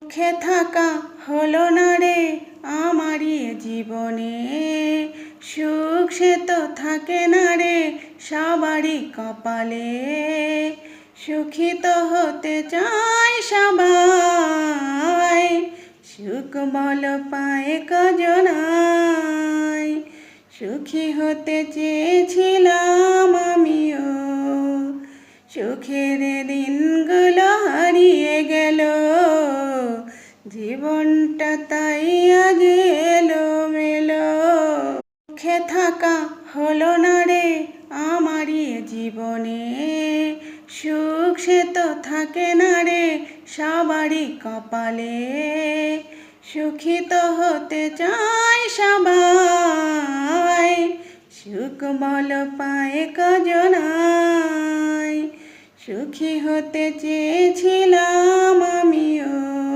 সুখে থাকা হলো না রে আমারই জীবনে, সুখ সে তো থাকে না রে সবারই কপালে। সুখী তো হতে চায় সবাই, সুখ বল পায় কজনাই। সুখী হতে চেয়েছিলাম আমিও, সুখের দিনগুলো হারিয়ে গেল। জীবনটা তাই আজ এলোমেলো। সুখে থাকা হলো না রে আমারই জীবনে, সুখ সে তো থাকে না রে সবারই কপালে। সুখী তো হতে চায় সবাই, সুখ বল পায় কজনাই। সুখী হতে চেয়েছিলাম আমিও।